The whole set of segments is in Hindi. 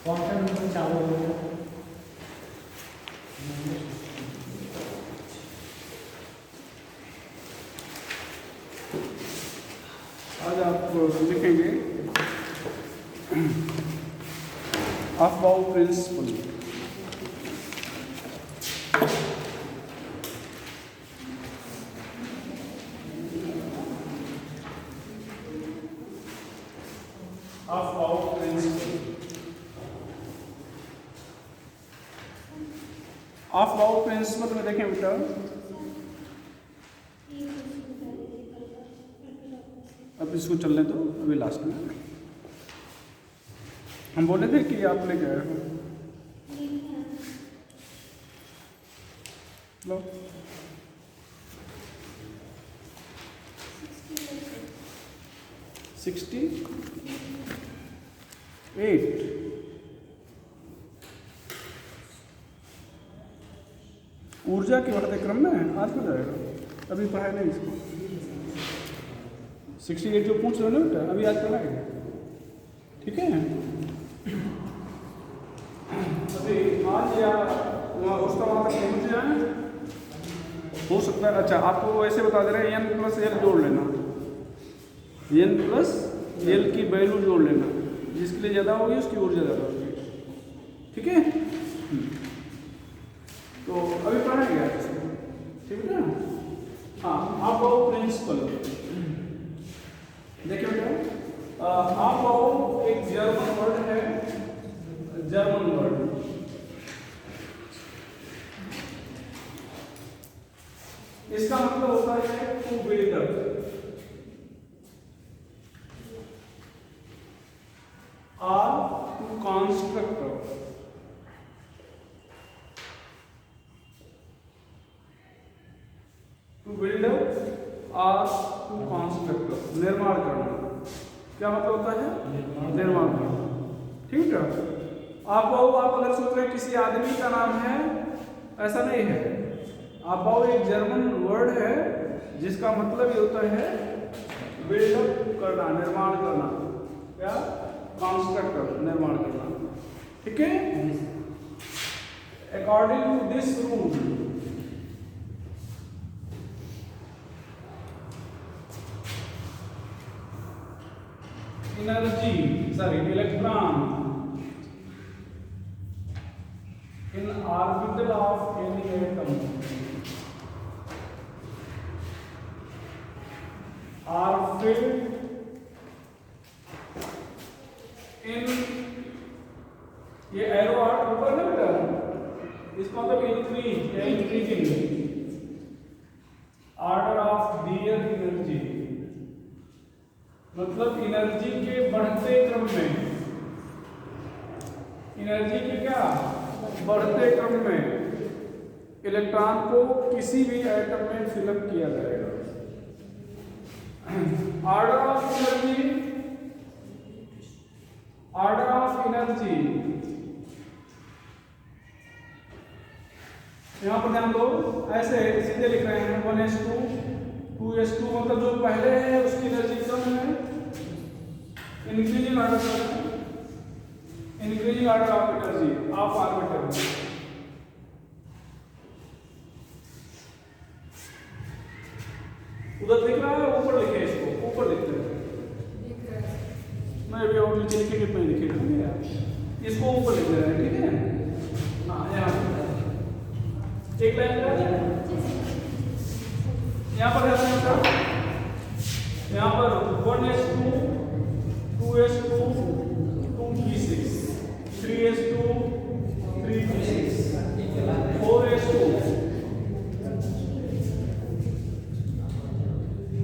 कौन सा नंबर चालू हो गया? आज आप लिखेंगे Aufbau principal. Aufbau principal, Aufbau principal में देखें बेटा, अब इसको चलने दो, अभी लास्ट में हम बोले थे कि आप ले गए हो। लो 68 ऊर्जा के बढ़ते क्रम में आज हो जाएगा, अभी पढ़ाए नहीं इसको। 68 जो पूछ रहे हो ना बेटा, अभी आज पढ़ाएगा, ठीक है। अभी आज या उसका वहाँ तक पहुँच जाए हो सकता है। अच्छा, आपको ऐसे बता दे रहे हैं n+l जोड़ लेना, n+l की वैल्यू जोड़ लेना, जिसके लिए ज़्यादा होगी उसकी ऊर्जा ज़्यादा होगी, ठीक है। तो अभी पढ़ाएंगे आप इसको, ठीक है ना। हाँ, आप प्रिंसिपल देखिए बेटा, आप एक जर्मन वर्ड है, जर्मन वर्ड। इसका मतलब होता है टू बिल्ड अप, और to construct. To build up और टू कंस्ट्रक्ट, निर्माण करना। क्या मतलब होता है? निर्माण करना, ठीक है। आप अगर सोच रहे किसी आदमी का नाम है, ऐसा नहीं है। आप एक जर्मन वर्ड है जिसका मतलब ये होता है बिल्डअप करना, निर्माण करना, क्या कंस्ट्रक्ट, निर्माण करना, ठीक है। According to this rule, electron in orbital of any atom are filled in, ये एरो आर्ट ऊपर ना बेटा, इसका मतलब increasing order of their energy, मतलब एनर्जी के बढ़ते क्रम में, एनर्जी के क्या बढ़ते क्रम में इलेक्ट्रॉन को किसी भी एटम में फिलअप किया जाएगा। Order of energy, order of energy, यहां पर ध्यान दो, ऐसे सीधे लिख रहे हैं 1s2 2s2, मतलब जो पहले है उसकी एनर्जी कम है, increasing order of energy of orbital. उधर दिख रहा है, ऊपर लिखे इसको, ऊपर लिखते हैं, मैं अभी और नीचे लिखे कितना लिखेगा यार, इसको ऊपर लिख रहे हैं, ठीक है। हाँ, यहाँ एक लाइन यहाँ पर रहता है, यहाँ पर 1s2 2s2 2p6 3s2 3p6 4s2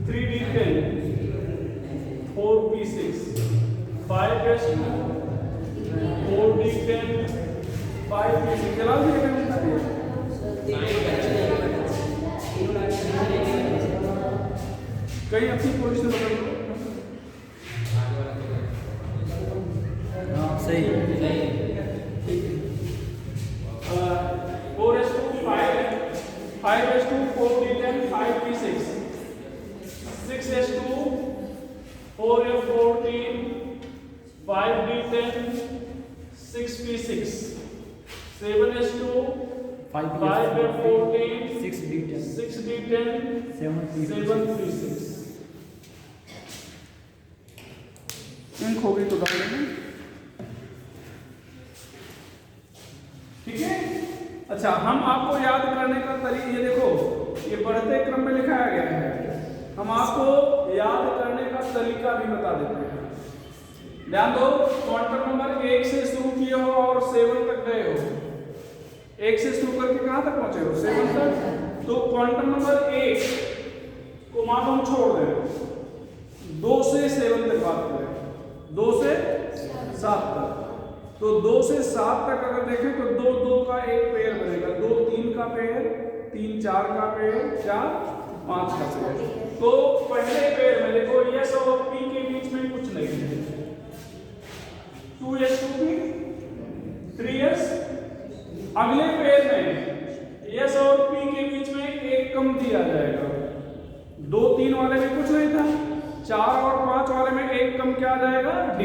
3d10 4p6 5s2 4d10 5p6 चला दीजिए। कहीं अपनी पोजीशन बदल दो। सही है। 4s2 5 5s2 4d10 5p6 6s2 4f14 5d10 6p6, 7s2, 5f14, 6d10, 6d10, 7p6। Ink हो गई तो डाल देंगे, ठीक है। अच्छा, हम आपको याद करने का तरीका, ये देखो ये बढ़ते क्रम में लिखाया गया है, हम आपको याद करने का तरीका भी बता देते हैं। ध्यान दो, क्वांटम नंबर 1 से शुरू किए हो और 7 तक गए हो, 1 से शुरू करके कहां तक पहुंचे हो, 7 तक। तो क्वांटम नंबर 1 को मान हम छोड़ दें, 2 से 7 तक बात करें, 2 से 7 तक। तो 2 से 7 तक अगर देखें तो 2 2 का एक पेयर बनेगा, 2 3 का पेयर, 3 4 का पेयर, 4 5 का पेयर। तो पहले पेयर में देखो s और p के बीच में कुछ नहीं है, 2s 2p 3s। अगले पेयर में s और p के बीच में एक कम दिया जाएगा, 2 3 वाले में कुछ नहीं था, 4 और 5 वाले में एक कम क्या आ जाएगा, d।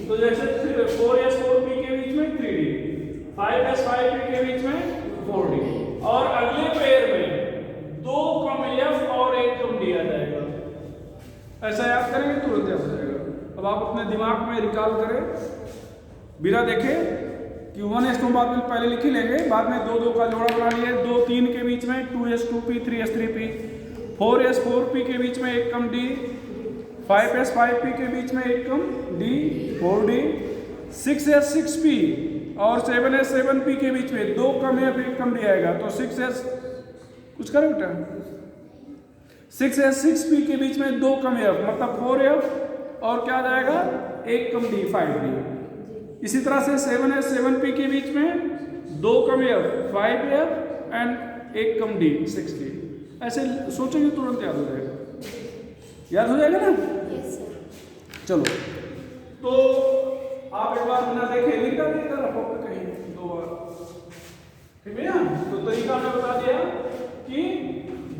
तो जैसे 4s 4p के बीच में 3d, 5s 5p के बीच में 4d। और अगले पेयर में 2 कम f और एक कम दिया जाएगा। ऐसा याद करेंगे तुरंत याद हो जाएगा। अब आप अपने दिमाग में रिकॉल करें बिना देखे कि 1s को बाद में पहले लिख ही लेंगे, बाद में 2 2 का जोड़ा बना लिए, 2 3 के बीच में 2s 2p 3s 3p, 4s 4p के बीच में एक कम d, 5s 5p के बीच में एक कम d 4d, 6s 6p और 7s 7p के बीच में 2 कम f एक कम d आएगा। तो 6s कुछ करो बेटा, 6s 6p के बीच में 2 कम f मतलब 4f और क्या आ जाएगा, एक कम d 5d। इसी तरह से 7s 7p के बीच में 2 कम f 5f एंड एक कम d 6d। ऐसे सोचेंगे तुरंत याद हो जाएगा, याद हो जाएगा ना। चलो, तो आप एक बार बिना देखे लिख दीजिएगा रफो पे कहीं 2 बार, ठीक है ना। तो तरीका मैं बता दिया कि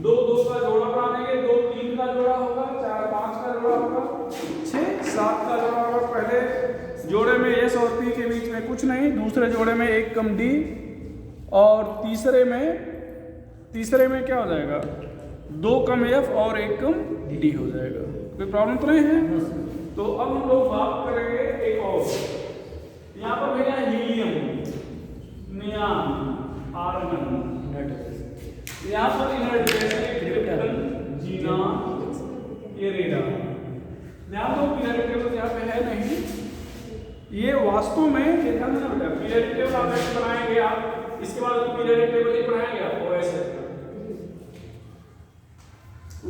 2 2 का जोड़ा बनाएंगे, 2 3 का जोड़ा होगा, 4 5 का जोड़ा होगा, 6 7 का जोड़ा होगा। पहले जोड़े में s और p के बीच में कुछ नहीं, दूसरे जोड़े में एक कम d, और तीसरे में क्या हो जाएगा, 2 कम f और एक कम d हो जाएगा। कोई प्रॉब्लम तो नहीं है। तो अब हम लोग बात करेंगे एक और, यहाँ पर भैया हीलियम, नियान, आर्गन, यहाँ पर इनर्ट क्रिप्टन, जीनान, एरेडा। ध्यान दो, पीरियडिक टेबल यहाँ पे है नहीं, ये वास्तव में देखा ना बेटा, पीरियडिक टेबल आप ऐसे बनाएंगे, आप इसके बाद पीरियडिक टेबल ही बनाएंगे आप ऐसे।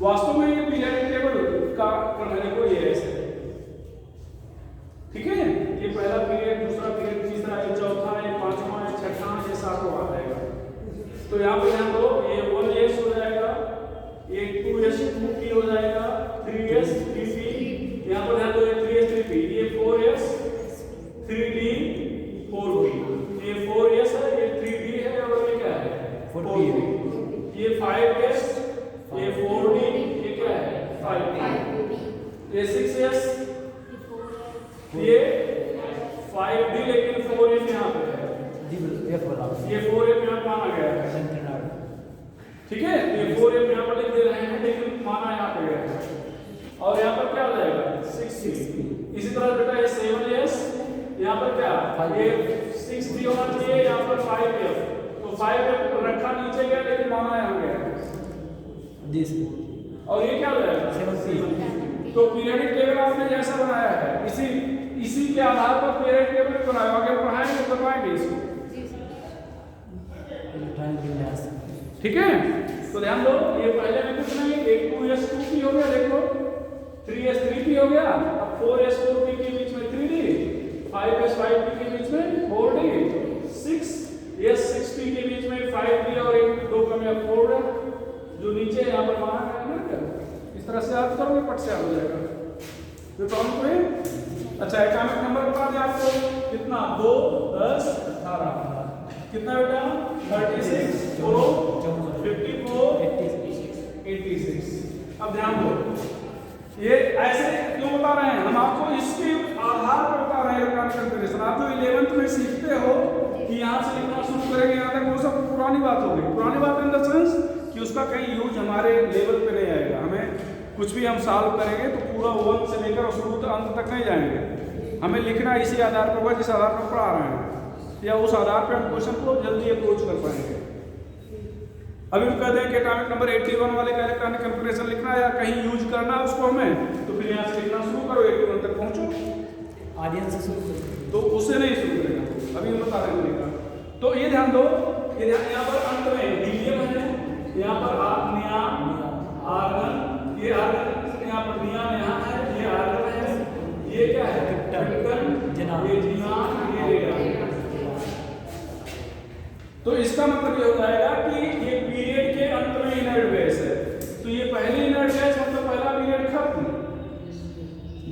वास्तव में ये पीरियडिक टेबल का क्रम है, देखो ये ऐसे, ठीक है। ये पहला पीरियड, दूसरा पीरियड, तीसरा, ये चौथा, ये पांचवा, ये छठा, ये सातवां आ जाएगा। तो यहाँ पे ध्यान दो, ये 1s हो जाएगा, ये 2s 2p हो जाएगा, 3s 3p, यहाँ पर ध्यान दो, ये 3s 3p, ये 4s 3d 4p, ये 4s है, ये 3d है, और ये क्या है 4p, ये 5s, ये 4d, ये क्या है 5p, ये 6s, ये 5d, लेकिन 4f यहाँ पे है, ये 4f यहाँ माना गया है, ठीक है। ये 4f यहाँ पर लिख दे रहे हैं, लेकिन माना यहाँ पे गया है। और यहाँ पर क्या हो जाएगा 6p। इसी तरह बेटा ये 7s, यहाँ पर क्या, ये 6d होना चाहिए, यहाँ पर 5f, तो 5f रखा नीचे गया, लेकिन माना यहाँ गया है। और ये क्या हो जाएगा 7p। तो पीरियडिक टेबल आपने जैसा बनाया है, इसी के आधार पर पीरियडिक टेबल बनाया, अगर पढ़ाएंगे तो पाएंगे इसको, ठीक है। तो ध्यान दो, ये पहले में कुछ नहीं, एक 2s 2p हो गया, देखो 3s 3p हो गया, अब 4s 4p के बीच में 3d, 5s 5p के बीच में 4d, 6s 6p के बीच में 5d, और एक 2 कम या 4 जो नीचे यहाँ पर माना गया ना, इस तरह से याद करोगे पट से याद हो जाएगा। कोई प्रॉब्लम तो है। अच्छा, एटॉमिक नंबर बता दें आपको, कितना 2 10 18 कितना बेटा 36 4 54 86। अब ध्यान दो, ये ऐसे क्यों बता रहे हैं हम आपको, इसके आधार पर बता रहे हैं इलेक्ट्रॉनिक कॉन्फ़िगरेशन। आप जो 11th में सीखते हो कि यहाँ से लिखना शुरू करेंगे यहाँ तक, वो सब पुरानी बात हो गई। पुरानी बात इन द सेंस कि उसका कहीं यूज हमारे लेवल पे नहीं आएगा। हमें कुछ भी हम सॉल्व करेंगे तो पूरा 1 से लेकर शुरू तक अंत तक नहीं जाएंगे। हमें लिखना इसी आधार पर होगा जिस आधार पर पढ़ा रहे हैं, या उस आधार पर हम क्वेश्चन को जल्दी अप्रोच कर पाएंगे। अभी हम कहते हैं कि एटॉमिक नंबर 81 वाले का इलेक्ट्रॉनिक कॉन्फ़िगरेशन लिखना है या कहीं यूज करना है उसको हमें, तो फिर यहाँ से लिखना शुरू करो, 81 तक पहुँचो। आर्यन से शुरू करें तो उससे नहीं शुरू करेगा, अभी हम बता रहे हैं। तो ये ध्यान दो, ये ध्यान, यहाँ पर अंत में हीलियम है, यहाँ पर नियान आर्गन, ये आर्गन, यहाँ पर नियान यहाँ है, ये आर्गन है, ये क्या है क्रिप्टन, ये जिनान, ये रेडियम। तो इसका मतलब ये हो जाएगा कि ये पीरियड के अंत में इनर्ट गैस है। तो ये पहली इनर्ट गैस मतलब पहला पीरियड खत्म,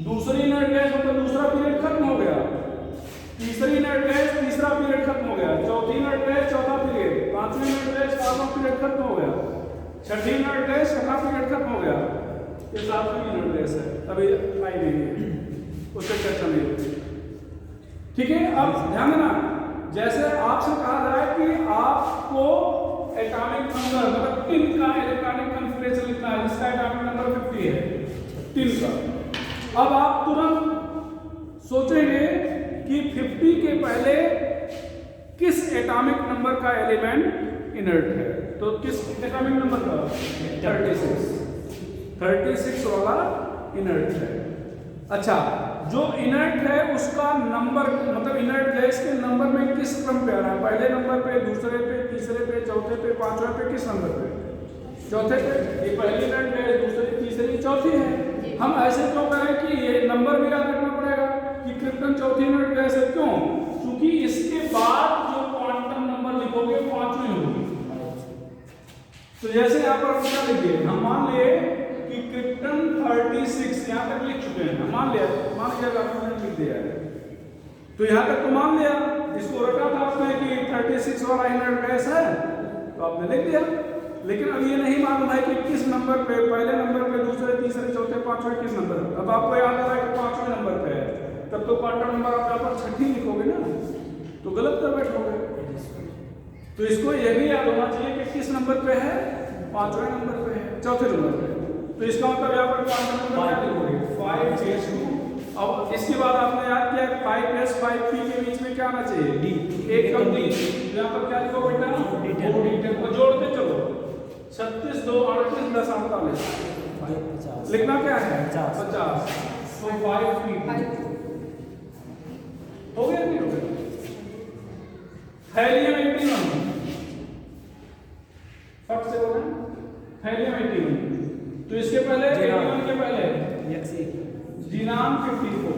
दूसरी इनर्ट गैस मतलब दूसरा पीरियड खत्म हो गया, तीसरी इनर्ट गैस तीसरा पीरियड खत्म हो गया, चौथी इनर्ट गैस चौथा पीरियड, पांचवी इनर्ट गैस पांचवा पीरियड खत्म हो गया, छठी इनर्ट गैस छठा पीरियड खत्म हो गया, ये सातवीं इनर्ट गैस है, अभी आई नहीं है, उससे चर्चा नहीं होती। ठीक है, अब ध्यान देना, जैसे आपसे कहा जाए कि आपको एटॉमिक नंबर मतलब टिन का इलेक्ट्रॉनिक कॉन्फ़िगरेशन लिखना है जिसका एटॉमिक नंबर 50 है टिन का। अब आप तुरंत सोचेंगे कि 50 के पहले किस एटॉमिक नंबर का एलिमेंट इनर्ट है, तो किस एटॉमिक नंबर का 36 वाला इनर्ट है। अच्छा, जो इनर्ट है उसका नंबर मतलब इनर्ट गैस के नंबर में किस क्रम पे आ रहा है, पहले नंबर पे, दूसरे पे, तीसरे पे, चौथे पे, पांचवे पे, किस नंबर पे, चौथे पे। ये पहली इनर्ट गैस, दूसरी, तीसरी, चौथी है। हम ऐसे क्यों करें कि ये नंबर भी याद रखना पड़ेगा कि क्रिप्टन चौथी इनर्ट गैस है, क्यों? क्योंकि इसके बाद जो क्वांटम नंबर लिखोगे पांचवी होगी। तो जैसे यहाँ पर क्या लिखिए, हम मान लिए कि क्रिप्टन 36 यहाँ तक लिख चुके हैं, मान लिया, मान लिया आपने लिख दिया है, तो यहाँ तक तो मान लिया, इसको रखा था आपने कि 36 वाला इनर्ट गैस है तो आपने लिख दिया। लेकिन अब ये नहीं मालूम है कि किस नंबर पे, पहले नंबर पे, दूसरे, तीसरे, चौथे, पांचवे किस नंबर पे। अब आपको याद आ रहा है कि पांचवें नंबर पे है, तब तो क्वांटम नंबर आप यहाँ पर छठी लिखोगे ना, तो गलत कर बैठोगे। तो इसको ये भी याद होना चाहिए कि किस नंबर पे है, पांचवें नंबर पे है, चौथे नंबर पे। तो इसका मतलब यहाँ पर क्वांटम नंबर क्या लिखोगे 5s2। अब इसके बाद आपने याद किया 5s 5p के बीच में क्या आना चाहिए, d, एक कम d। यहाँ पर क्या लिखो बेटा, d10 को जोड़ते चलो, 36 2 38 10 48, लिखना क्या है 50, तो 5p हो गया नहीं हो गया। हेलियम 81, फट से बोलना, हेलियम 81, तो इसके पहले 81 के पहले जीनाम 54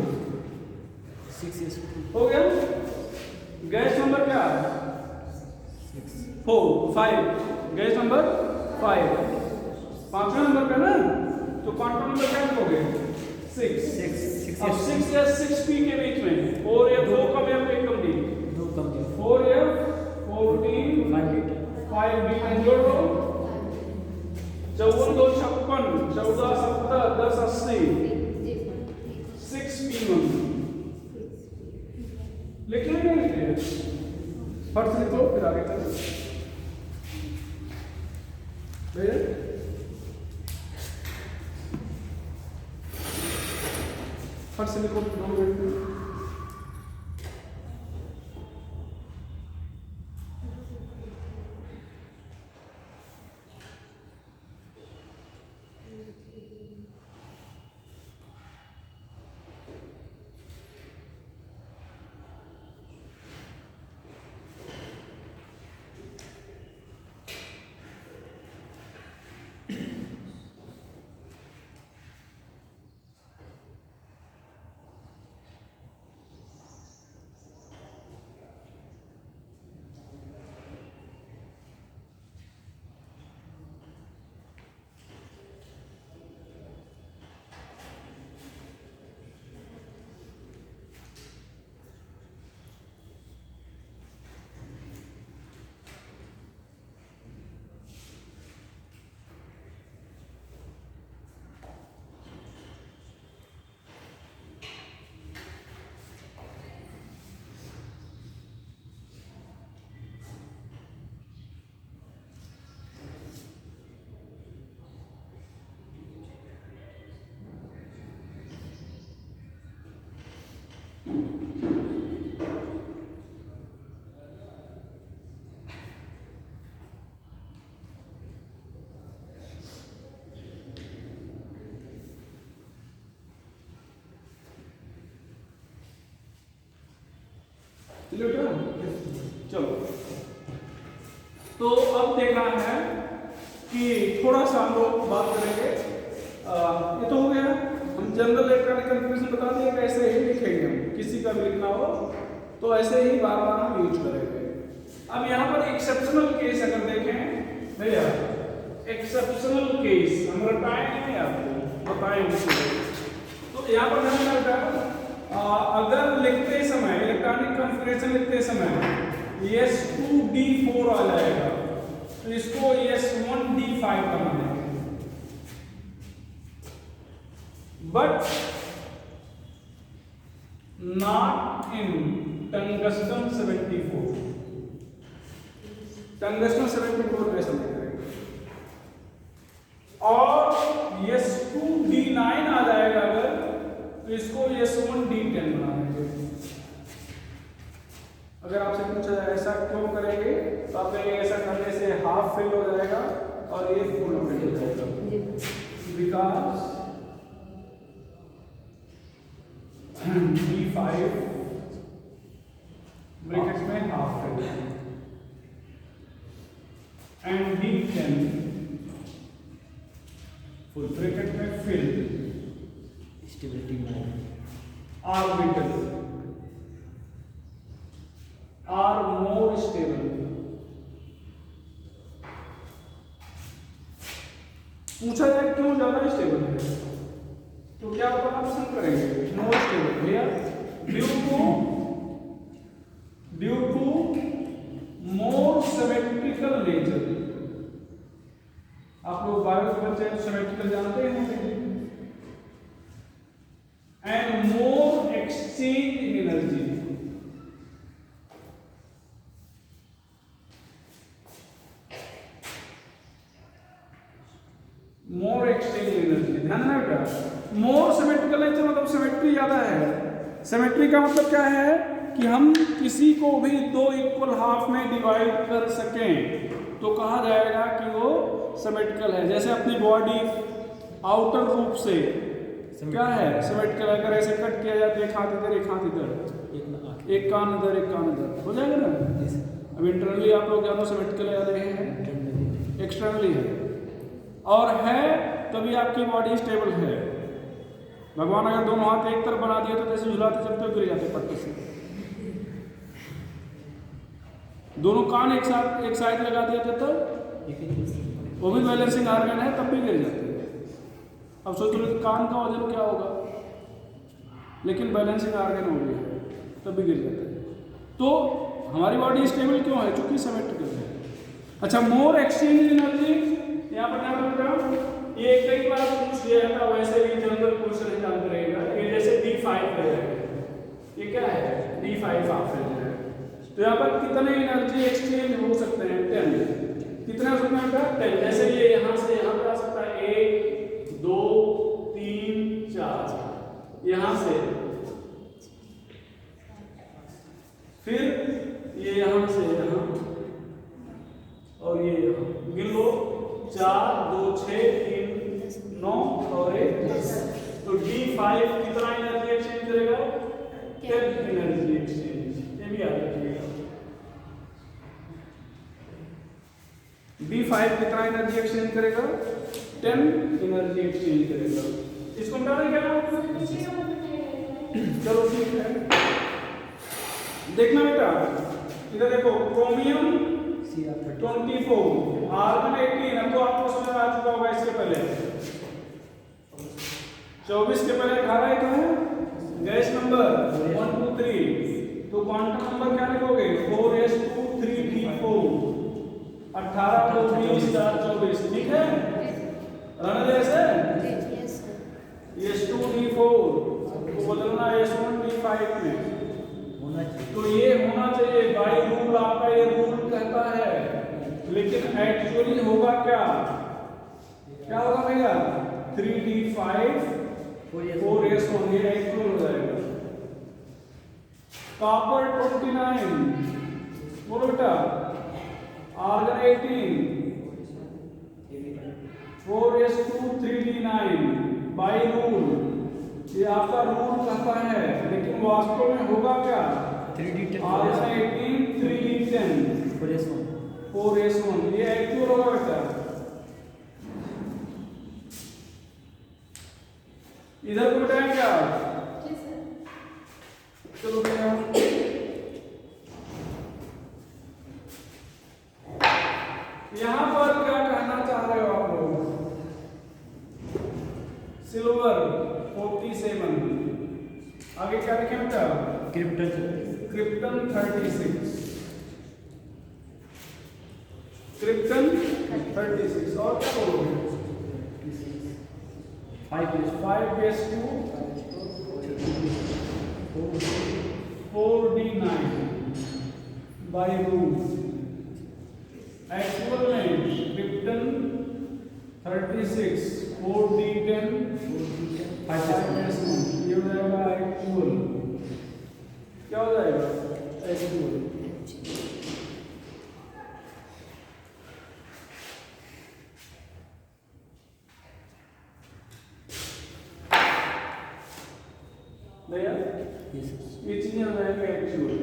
हो गया। गैस नंबर क्या है 5, गैस नंबर 5, पांचवें नंबर पे ना, तो क्वांटम नंबर क्या लिखोगे 6। अब 6 या 6p के बीच में 4 या 2 कम या 1 कम डी, 4 या 14 5d में जोड़ दो, 54 2 56, 14 70 10 80, 6p1 लिखने में लिखे फट से लिखो, फिर आगे चलो भैया, फट से लिखो 2 मिनट में। क्लियर बेटा? चलो, तो अब देखना है कि थोड़ा सा हम लोग बात करेंगे। ये तो हो गया, हम जनरल इलेक्ट्रॉनिक कन्फिग्रेशन बता दिए, कैसे ही लिखेंगे हम, किसी का भी लिखना हो तो ऐसे ही बार बार हम यूज करेंगे। अब यहाँ पर एक्सेप्शनल केस अगर देखें भैया, एक्सेप्शनल केस हम बताएंगे आपको, बताएंगे। तो यहाँ पर ध्यान रखना, अगर लिखते समय इलेक्ट्रॉनिक कॉन्फ़िगरेशन लिखते समय S2D4 आ जाएगा तो इसको S1D5 बना देंगे, but not in tungsten 74। Tungsten 74 कैसे लिखेंगे? और S2D9 आ जाएगा अगर तो इसको S1D10 बना देंगे। अगर आपसे पूछा जाए ऐसा क्यों करेंगे तो आप कहेंगे ऐसा करने से हाफ फिल हो जाएगा और ये फुल फिल हो जाएगा, बिकॉज D5 ब्रैकेट में half fill and D10 full bracket में fill, stability more orbital are more stable. पूछा जाए क्यों ज्यादा स्टेबल है तो क्या होगा, ऑप्शन करेंगे मोर स्टेबल भैया, due to more symmetrical nature. आप लोग बायो के बच्चे सिमेट्रिकल जानते हैं, and more exchange energy. More exchange energy, ध्यान रखना बेटा। मोर सिमेट्रिकल नेचर मतलब सिमेट्री ज्यादा है। सिमेट्री का मतलब क्या है कि हम किसी को भी दो इक्वल हाफ में डिवाइड कर सकें तो कहा जाएगा कि वो सिमेट्रिकल है। जैसे अपनी बॉडी आउटर रूप से क्या है, सिमेट्रिकल। अगर ऐसे कट किया जाए तो एक हाथ इधर एक हाथ इधर, एक कान इधर एक कान इधर, हो जाएगा ना। अब इंटरनली आप लोग जानो सिमेट्रिकल याद रहे हैं, एक्सटर्नली है और है तभी आपकी बॉडी स्टेबल है। भगवान अगर दोनों हाथ एक तरफ बना दिए तो जैसे झुलाते चलते हुए गिर जाते पट्टे से। दोनों कान एक साथ एक साइड लगा दिया तो वो भी बैलेंसिंग ऑर्गन है, तब भी गिर जाते हैं। अब सोच लो कान का वजन क्या होगा, लेकिन बैलेंसिंग ऑर्गन हो गया है तब भी गिर जाते हैं। तो हमारी बॉडी स्टेबल क्यों है, क्योंकि सिमेट्रिकल है। अच्छा, मोर एक्सचेंज एनर्जी यहाँ पर ध्यान रखना, ये कई बार पूछ लिया था, वैसे भी जनरल क्वेश्चन जानते रहेगा। ये जैसे D5 है, ये क्या है D5 हाफ है, तो यहाँ पर कितने एनर्जी एक्सचेंज हो सकते हैं, 10। कितना हो सकता है 10। जैसे ये यहाँ से यहाँ पर आ सकता है 1 2 3 4, यहाँ से फिर ये यहाँ से यहाँ और ये यहाँ, गिन लो 4 2 6 3 9 और 1 10। तो D5 कितना एनर्जी एक्सचेंज करेगा, 10 एनर्जी एक्सचेंज। ये भी याद रखिएगा, D5 कितना एनर्जी एक्सचेंज करेगा, 10 एनर्जी एक्सचेंज करेगा। इसको मिटाने क्या, चलो ठीक है। देखना बेटा इधर देखो, क्रोमियम 24, आर्गन 18। अब तो आपको समझ आ चुका होगा, इसके पहले 24 के पहले 18 ही तो है, गैस नंबर 1 2 3। तो क्वांटम नंबर क्या लिखोगे, 4s2 3d4, 18 को 20 4 24, ठीक है। रहने दे ऐसे, s2d4 को बदलना s1d5 में, तो ये होना चाहिए बाई रूल। आपका ये रूल कहता है, लेकिन एक्चुअली होगा क्या, क्या होगा भैया, 3d5 4s1, ये एक्चुअल हो जाएगा। कॉपर 29, बोलो बेटा, argon 18, 4s2 3d9 by rule. ये आपका रूल कहता है, लेकिन वास्तव में होगा क्या, 3D10 R18 3D10 4S1 4S1 ये एक्चुअल होगा बेटा। इधर को बताया क्या? चलो भैया यहां पर क्या कहना चाह रहे हो आप लोग? सिल्वर 47 आगे क्या लिखे बेटा? क्रिप्टन 36 क्रिप्टन 36 और क्या बोलोगे? 5s2 4d9 by rule. Actual में क्रिप्टन 36 4d10 5s1 ये हो जाएगा एक्चुअल। क्या हो जाएगा? एक्चुअल। भैया ये चीजें हो जाएंगे एक्चुअल।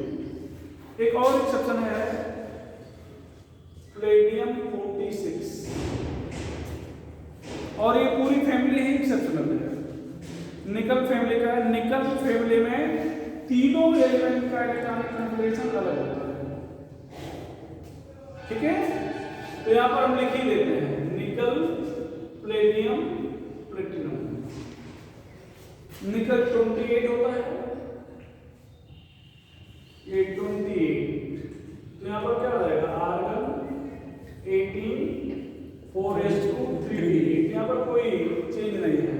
एक और एक्सेप्शन है प्लेडियम 46 और ये पूरी फैमिली ही एक्सेप्शनल है। निकल फैमिली का है। निकल फैमिली में तीनों एलिमेंट का इलेक्ट्रॉनिक कॉन्फ़िगरेशन अलग होता है। ठीक है, तो यहां पर हम लिख ही देते हैं निकल प्लेडियम प्लेटिनम। निकल 28 होता है, ये 28। तो यहाँ पर क्या हो जाएगा? Argon 18 4s2 3d8। यहाँ पर कोई चेंज नहीं है।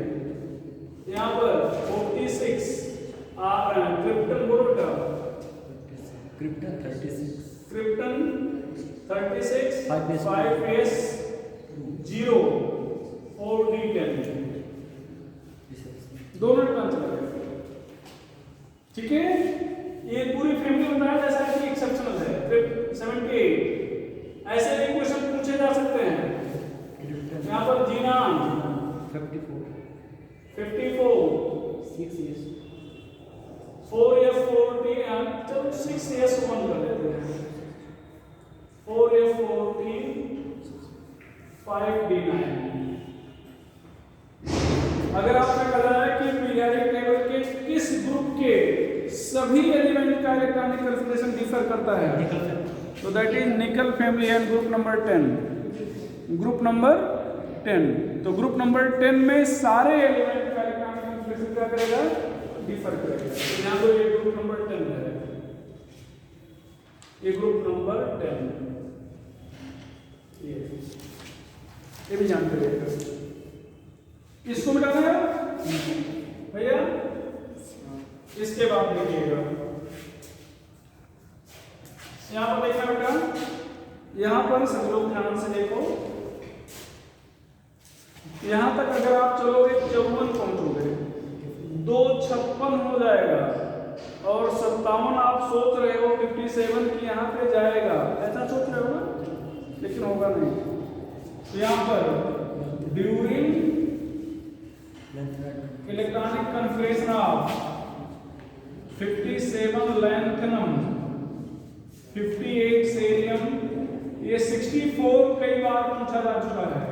यहाँ पर 46 क्रिप्टन बोलो क्रिप्टन 36 क्रिप्टन 36 5s 0 4d10 दोनों टर्म चला गया। ठीक है, ये पूरी फैमिली बताया जैसा कि एक्सेप्शनल है। फिर 78 ऐसे भी क्वेश्चन पूछे जा सकते हैं। यहाँ पर जीनान 54 6s 4f14 चलो 6s1 कर लेते हैं। 4f14 5d9। अगर आपने बताया कि पीरियोडिक टेबल के किस ग्रुप के सभी एलिमेंट का इलेक्ट्रॉनिक कॉन्फ़िगरेशन डिफर करता है, तो दैट इज निकल family and group number 10। Group number 10, तो ग्रुप नंबर 10 में सारे एलिमेंट का इलेक्ट्रॉनिक कॉन्फ़िगरेशन क्या करेगा? डिफर करेगा। यहाँ तो ये ग्रुप नंबर 10 है, ये ग्रुप नंबर 10 ये भी जानते रहिएगा। इसको मिटाना है भैया, इसके बाद देखिएगा यहां पर देखना बेटा। यहां पर सब लोग ध्यान से देखो, यहां तक अगर आप चलोगे 54 पहुंचोगे, 256 हो जाएगा और 57 आप सोच रहे हो 57 की यहां पे जाएगा, ऐसा सोच रहे हो ना, लेकिन होगा नहीं। तो यहां पर during electronic configuration of 57 lanthanum 58 cerium, ये 64 कई बार पूछा जा चुका है,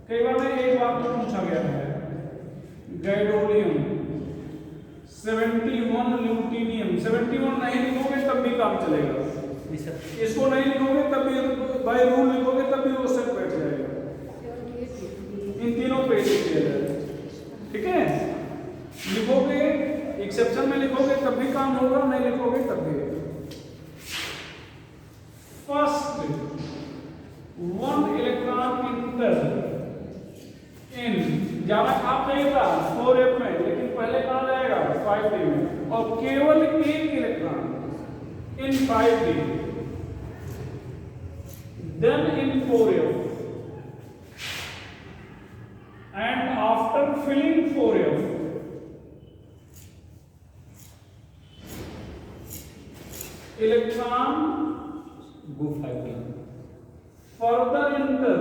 कई बार नहीं एक बार तो पूछा गया है। गैडोलियम 71 ल्यूटीनियम 71 नहीं लिखोगे तब भी काम चलेगा, इसको नहीं लिखोगे तब भी बाय रूल लिखोगे तब भी वो सेट बैठ जाएगा। इन तीनों पे किया जाएगा। ठीक है, लिखोगे एक्सेप्शन में लिखोगे तब भी काम होगा, नहीं लिखोगे तब भी। फर्स्ट 1 इलेक्ट्रॉन इंटर इन जाना कहाँ चाहिए था 4f में, लेकिन पहले कहाँ जाएगा 5d में, और केवल एक electron in 5d, then in 4f, and after filling 4f electron go 5d further enter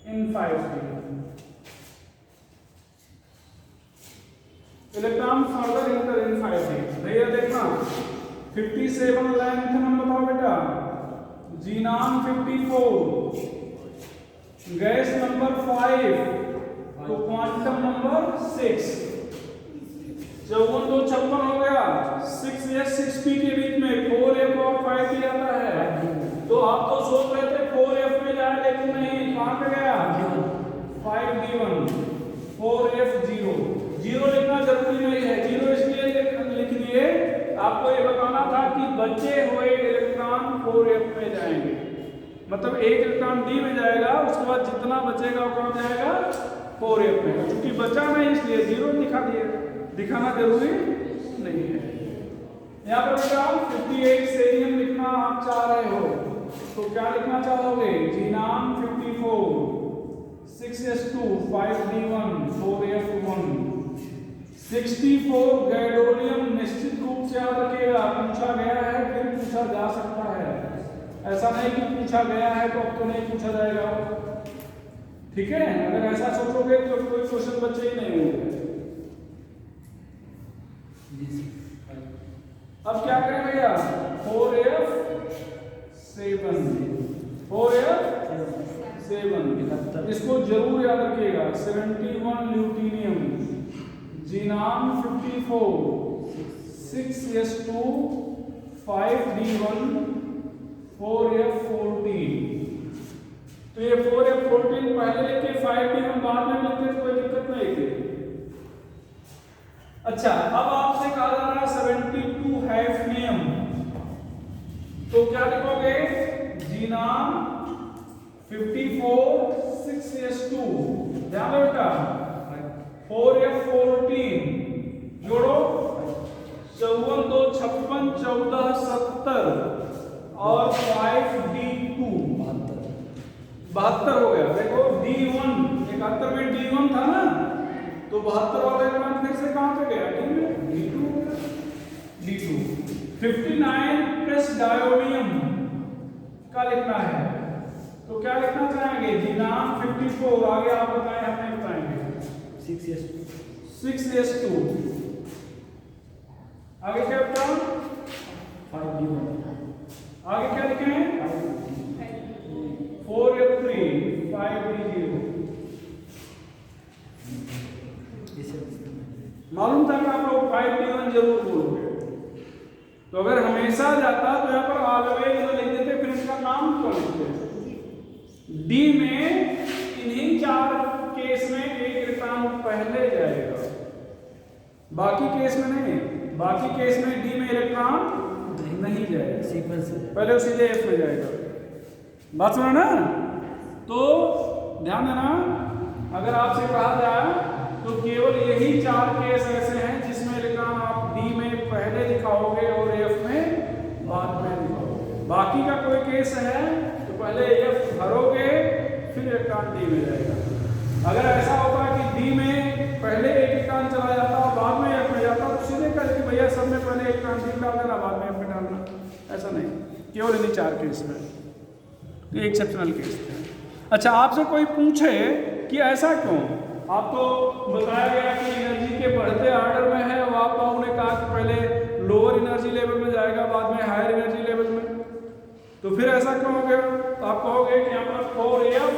in 5d, electron further inter in 5d। भैया देखना 57 लेंथ नंबर बताओ बेटा, जीनान 54, गैस नंबर 5, तो क्वांटम नंबर 6। 54 2 56 हो गया, 6s 6p के बीच में 4f और 5p आता है। तो आप तो सोच रहे थे 4f में जाए, लेकिन नहीं, कहां पे गया 5d1, 4f 0 0 लिखना जरूरी नहीं है, 0 इसलिए लिख दिए आपको ये बताना था कि बचे हुए इलेक्ट्रॉन 4f में जाएंगे, मतलब एक इलेक्ट्रॉन d में जाएगा, उसके बाद जितना बचेगा वो कहाँ जाएगा 4f में। क्योंकि बचा नहीं इसलिए 0 दिखा दिए, दिखाना जरूरी नहीं है। यहाँ पर बेटा 58 सेरियम लिखना आप चाह रहे हो, तो क्या लिखना चाहोगे, xenon 54, 6s2, 5d1, 4f1, 64 gadolinium. निश्चित रूप से याद रखिएगा, पूछा गया है फिर पूछा जा सकता है, ऐसा नहीं कि पूछा गया है तो अब तो नहीं पूछा जाएगा, ठीक है। अगर ऐसा सोचोगे तो कोई क्वेश्चन बच्चे ही नहीं होंगे। अब क्या करें भैया, 4f7, इसको जरूर याद रखिएगा। 71 ल्यूटीनियम, जीनान 54, 6s2, 5d1, 4f14। तो ये 4f14 पहले लिखे, 5d1 बाद में लिखते तो कोई दिक्कत नहीं थी। अच्छा, अब आपसे कहा जा रहा है 72 हैफनियम, तो क्या लिखोगे, जीनान 54, 6s2, ध्यान दो बेटा, 4f14 जोड़ो, 54 2 56, 14 70 और 5d2 72 हो गया। देखो d1 71 में d1 था ना, तो 72 वाला इलेक्ट्रॉन फिर से कहां पे गया, डी में, d2। 59 प्लस डायोनियम का लिखना है, तो क्या लिखना चाहेंगे, जीनान 54, आगे आप बताएं, हम नहीं बताएंगे, 6s2, आगे क्या बता, 5d1, आगे क्या लिखे हैं, 4f3, 5d0। मालूम था कि आप लोग 5d1 जरूर बोलोगे, तो अगर हमेशा जाता तो यहाँ पर ऑलवेज तो लिख देते, फिर इसका नाम क्यों लिखते। डी में इन्हीं 4 केस में एक इलेक्ट्रॉन पहले जाएगा, बाकी केस में नहीं, बाकी केस में डी में इलेक्ट्रॉन नहीं जाएगा, सीक्वेंस पहले वो सीधे एफ में जाएगा। बात सुना ना, तो ध्यान देना, अगर आपसे कहा जाए तो केवल यही 4 केस ऐसे हैं जिसमें इलेक्ट्रॉन आप डी में पहले दिखाओगे और एफ में बाद में दिखाओगे। बाकी का कोई केस है तो पहले एफ भरोगे फिर इलेक्ट्रॉन डी में जाएगा। अगर ऐसा होता कि डी में पहले एक इलेक्ट्रॉन चला जाता और बाद में एफ में जाता तो सीधे कर कि भैया सब में पहले इलेक्ट्रॉन डी डाल देना, बाद में एफ में डालना, ऐसा नहीं, केवल इन्हीं 4 केस में, ये एक्सेप्शनल केस थे। अच्छा, आपसे कोई पूछे कि ऐसा क्यों, आप तो बताया गया कि एनर्जी के बढ़ते ऑर्डर में है, और आप लोगों ने कहा कि पहले लोअर एनर्जी लेवल में जाएगा, बाद में हायर एनर्जी लेवल में, तो फिर ऐसा क्यों हो गया, तो आप कहोगे कि यहाँ पर 4f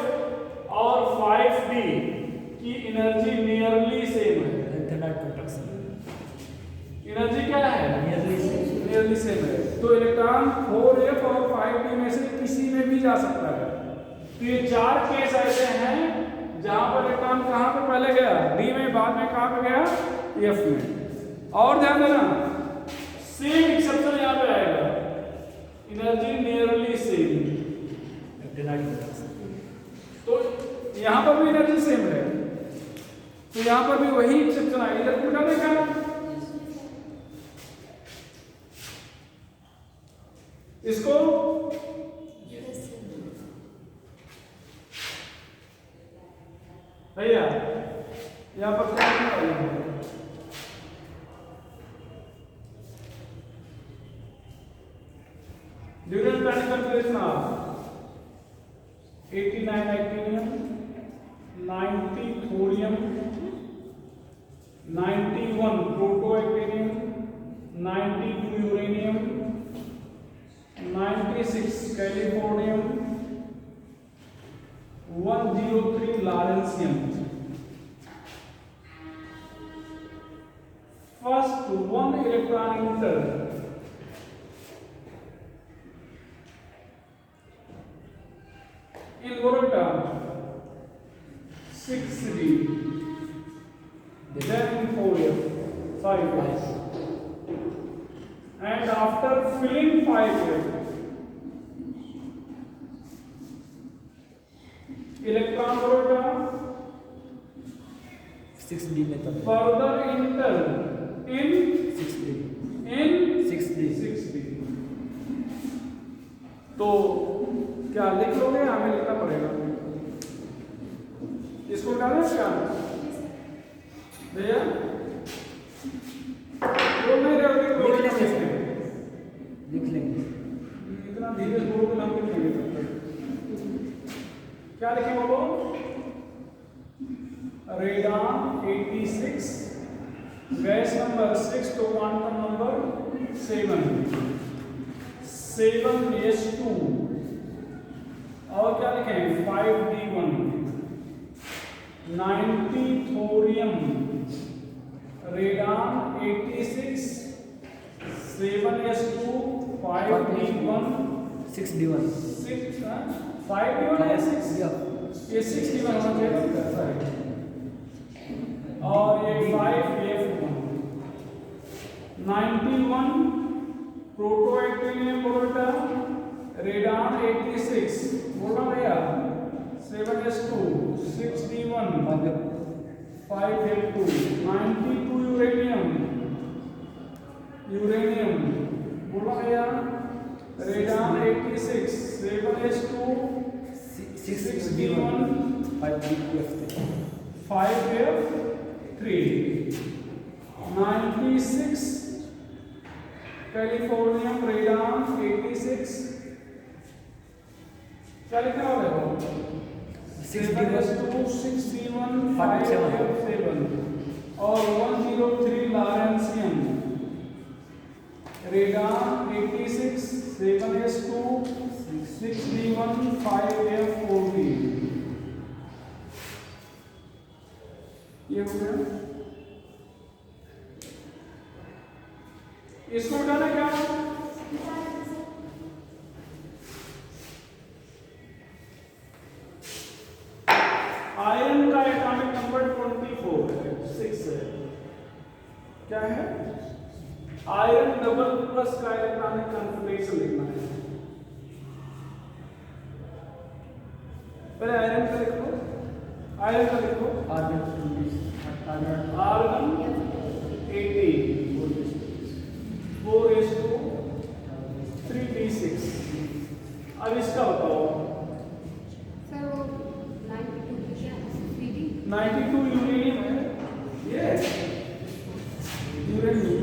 और 5d की एनर्जी नियरली सेम है। एनर्जी क्या है, नियरली सेम है, तो इलेक्ट्रॉन 4f और 5d में से किसी में भी जा सकता है। तो ये 4 केस ऐसे हैं जहां पर इलेक्ट्रॉन कहां पे पहले गया, डी में, बाद में कहां पे गया, एफ में। और ध्यान देना, सेम एक्सेप्शन यहां पे आएगा, एनर्जी नियरली सेम, तो यहां पर भी एनर्जी सेम है, तो यहां पर भी वही एक्सेप्शन आएगा। इधर पूरा देखा, इसको भैया यहाँ पर क्या है, duration planning calculation of 89 actinium, 90 thorium, 91 प्रोटोएक्टिनियम, 92 uranium, 96 californium, 103 lawrencium. First one electron enter in orbital 6d, then 4f, 5f, and after filling 5f, electron orbital 6d में तब further enter in 6d 6d। तो क्या लिख लोगे? हमें लिखना पड़ेगा इसको। डालें क्या भैया? बोल नहीं रहे हो? लिख लेंगे। इतना धीरे बोल के हम लिख लेंगे। क्या लिखें बोलो? रेडान 86, गैस नंबर 6 तो क्वांटम नंबर 7, 7s2, और क्या लिखें? 5d1, 90 thorium, radon 86, 7s2, 5d1, 6d1 5d1 है 6, ये 6d1 होना चाहिए और ये 5f1, 91 प्रोटोएक्टिनियम ऑर्बिटल, रेडान 86, बोला भैया 7s2, 6d1, 5f2, 92 यूरेनियम, बोला भैया radon 86, 7s2, 6d1, 5f3, 96 californium, radon 86, क्या लिखा हो रहा है? 7s2, 6d1, 5f7, और 103 lawrencium, radon 86, 7s2, 6d1, 5f14। ये हो गया। इसको उठाना क्या? आयरन का एटॉमिक नंबर 24 है, 6 है। क्या है? आयरन डबल प्लस का इलेक्ट्रॉनिक कॉन्फिगरेशन लिखना है। पहले आयरन का लिखो, आयरन का लिखो। Argon 80, 4s2, 3d6। अब इसका बताओ। सर वो 92 यूरेनियम है, ये यूरेनियम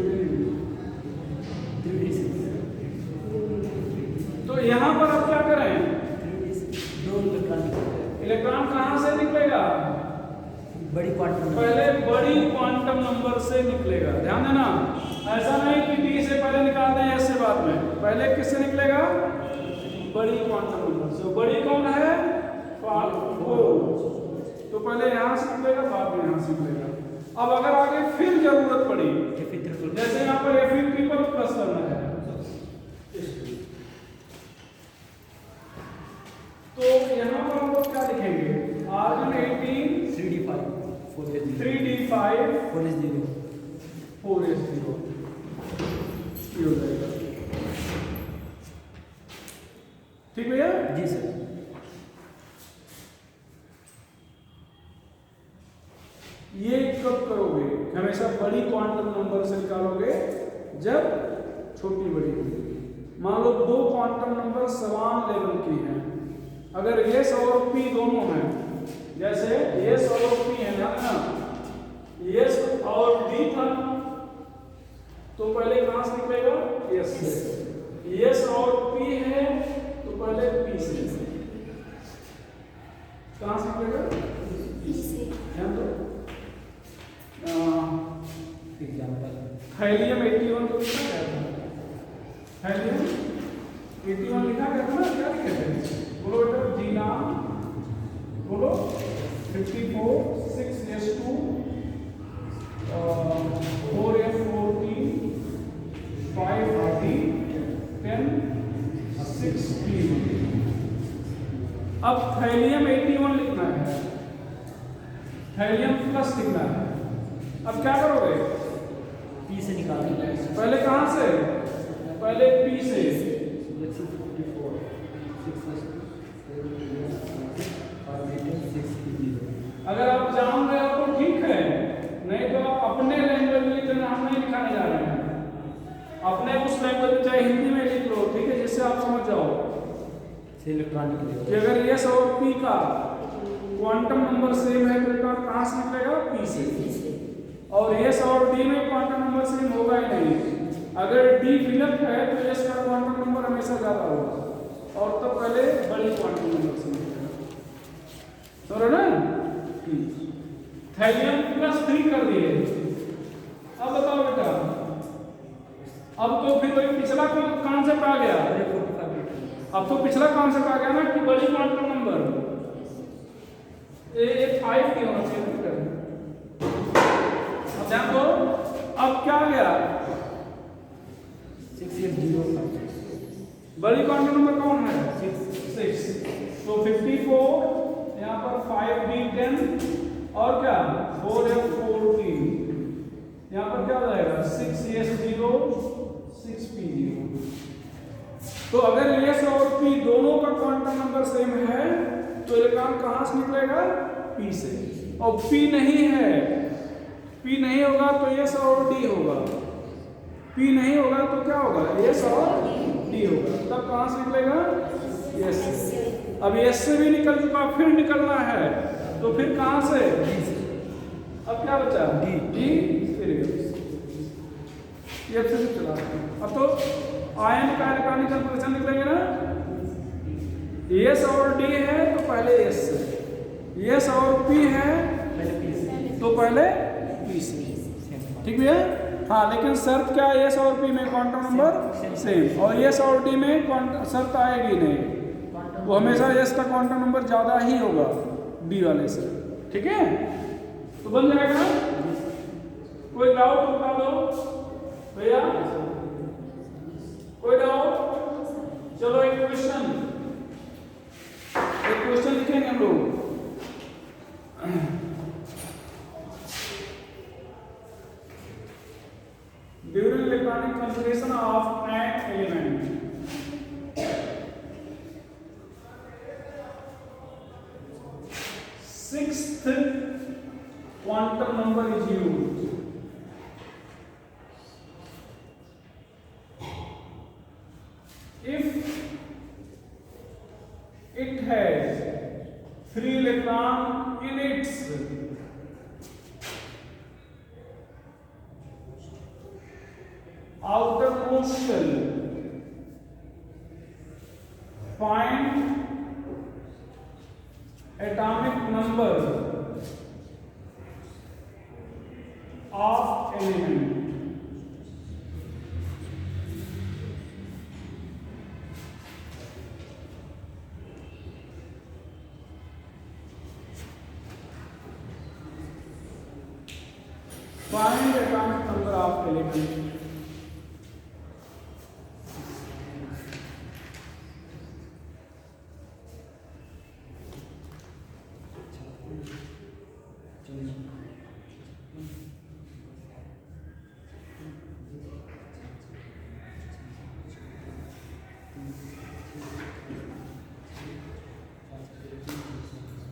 3d6। तो यहाँ पर अब क्या करें? दो इलेक्ट्रॉन कहाँ से निकलेगा? बड़ी क्वांटम पहले बड़ी क्वांटम नंबर से निकलेगा, ध्यान देना। ऐसा नहीं कि डी से पहले निकाल दें ऐसे बाद में, पहले किससे निकलेगा? बड़ी क्वांटम नंबर से। बड़ी कौन है? 4। तो पहले यहाँ से निकलेगा, बाद में यहाँ से निकलेगा। अब अगर आगे फिर जरूरत पड़ी, जैसे यहाँ पर Fe ट्रिपल प्लस करना है, तो यहाँ पर हम लोग क्या लिखेंगे? Argon 18, 3d5 3d5, 4s0 4s0 ये हो जाएगा। ठीक भैया? जी सर। ये कब करोगे? हमेशा बड़ी क्वांटम नंबर से निकालोगे जब छोटी बड़ी होगी। मान लो दो क्वांटम नंबर समान लेवल की हैं, अगर यस और पी दोनों हैं, जैसे यस और पी है ना, यस और डी था, तो पहले कहां से निकलेगा? यस। यस और पी है तो पहले पी से, कहां से निकलेगा? पी से। ध्यान दो। एग्जाम्पल थैलियम 81 को लिखा गया था। थैलियम 81 लिखा गया था ना, क्या लिखे थे? बोलो बेटा, जी नाम बोलो। 54 6s2 4f14 5r3 10 16। अब थैलियम 81 लिखना है, थैलियम प्लस लिखना है। अब क्या करोगे? पी से निकालेंगे। पहले कहां से? पहले पी से। अगर आप जान रहे हो तो ठीक है, नहीं तो आप अपने लैंग्वेज में लिख लेना, हम नहीं लिखाने जा रहे हैं। अपने उस लैंग्वेज में चाहे हिंदी में लिख लो, ठीक है, जिससे आप समझ जाओ इलेक्ट्रॉनिक कि अगर एस और पी का क्वांटम नंबर सेम है तो इलेक्ट्रॉन कहां से निकलेगा? पी से। और एस और डी में क्वांटम नंबर सेम होगा ही नहीं। अगर डी फिलअप है तो एस का क्वांटम नंबर हमेशा ज्यादा होगा, और तब पहले बड़ी क्वांटम नंबर से निकलेगा। समझ रहे हैं? थैलियम +3 कर दिए। अब बताओ बेटा, अब तो फिर वही पिछला कॉन्सेप्ट आ गया। अब तो पिछला कॉन्सेप्ट आ गया ना कि बड़ी क्वांटम नंबर ए 5 की होना चाहिए। अब ध्यान दो, अब क्या आ गया? 6 बड़ी क्वांटम नंबर कौन है? 6। तो 54, यहाँ पर 5d10 और क्या 4f14, यहाँ पर क्या हो जाएगा 6s0 6p0। तो अगर s और p दोनों का क्वांटम नंबर सेम है तो इलेक्ट्रॉन कहां से निकलेगा? p से। और p नहीं है, p नहीं होगा तो s और d होगा, p नहीं होगा तो क्या होगा? s और d होगा। तब कहां से निकलेगा? s से। अब s से भी निकल चुका, फिर निकलना है तो फिर कहां से? अब क्या बचा? d फिर ये से चला। अब तो आयन का इलेक्ट्रॉनिक कंफर्मेशन निकलेंगे ना। s और d है तो पहले s से, s और p है तो पहले p से। ठीक है? हाँ, लेकिन शर्त क्या है? s और p में क्वांटम नंबर सेम, और s और d में शर्त आएगी नहीं, वो हमेशा s का क्वांटम नंबर ज्यादा ही होगा d वाले से। ठीक है? तो बन जाएगा। कोई डाउट बता दो भैया, कोई डाउट? चलो एक क्वेश्चन लिखेंगे हम लोग। During electronic configuration of an element, sixth quantum number is used. If it has 3 electrons in its outermost shell, find atomic number of element. Find atomic number of element.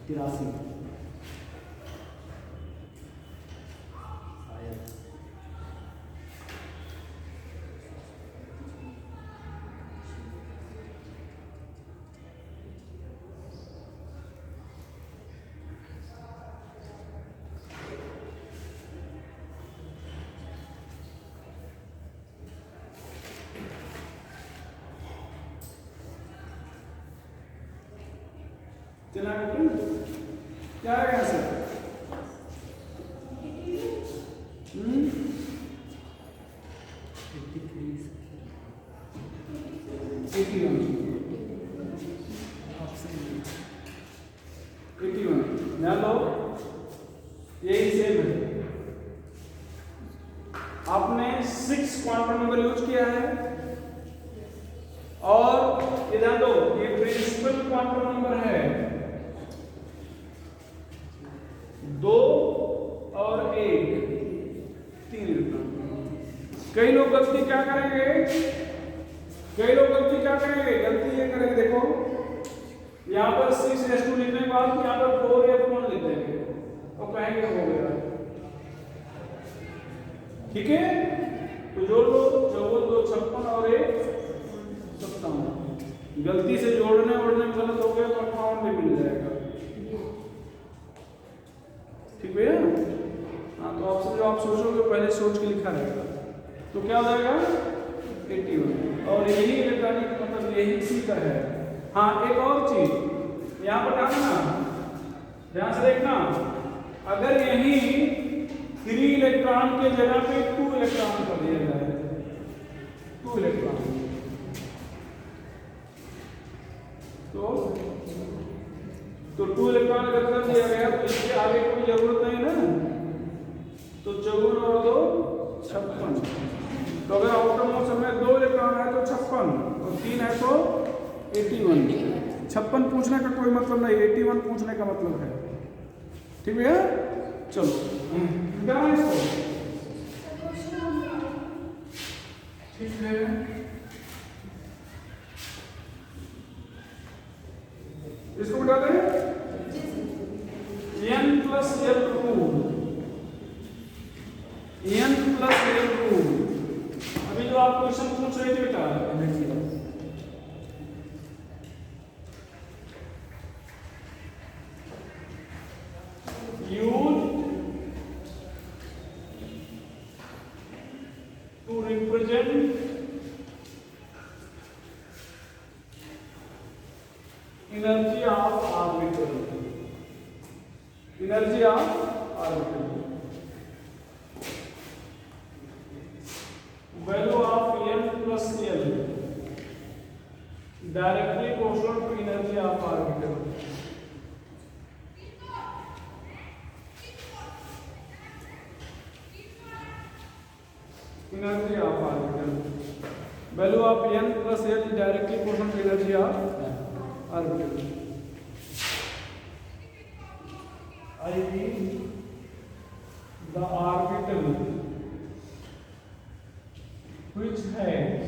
तिरासी चला क्या है यहाँ से? 81 81 ध्यान दो, यही सेम है। आपने 6 क्वांटम नंबर यूज किया है और ये ध्यान दो, ये प्रिंसिपल क्वांटम नंबर है 2 और 1, 3 इलेक्ट्रॉन। कई लोग गलती क्या करेंगे, गलती ये करेंगे, देखो यहाँ पर 6s2 लिखने के बाद यहाँ पर 4f1 लिख देंगे और कहेंगे हो गया। ठीक है, तो जोड़ लो, 54 2 56 और 1 57। गलती से जोड़ने में गलत हो गया तो 58 भी मिल जाएगा। ठीक भैया? हाँ, तो ऑप्शन जो आप सोचोगे पहले सोच के लिखा रहेगा, तो क्या हो जाएगा 81। और यही इलेक्ट्रॉनिक मतलब यही इसी का है। हाँ, एक और चीज यहाँ पर ध्यान से देखना, अगर यही 3 इलेक्ट्रॉन के जगह पे 2 इलेक्ट्रॉन कर दिया जाए, 2 इलेक्ट्रॉन, तो 2 इलेक्ट्रॉन अगर कर दिया गया तो इसके आगे कोई जरूरत नहीं ना, तो 54 और 2 56। तो अगर आउटर मोस्ट में 2 इलेक्ट्रॉन है तो 56 और 3 है तो 81। 56 पूछने का कोई मतलब नहीं, 81 पूछने का मतलब है। ठीक है, चलो क्या है इसको, ठीक है। इसको बता दें n plus l rule, n plus l rule. अभी जो आप क्वेश्चन पूछ रहे थे बेटा, use to represent energy of orbital, energy of orbital, value of n plus l directly proportional to energy of orbital। energy of orbital, value of n plus l directly proportional to energy of orbital। I mean the orbital which has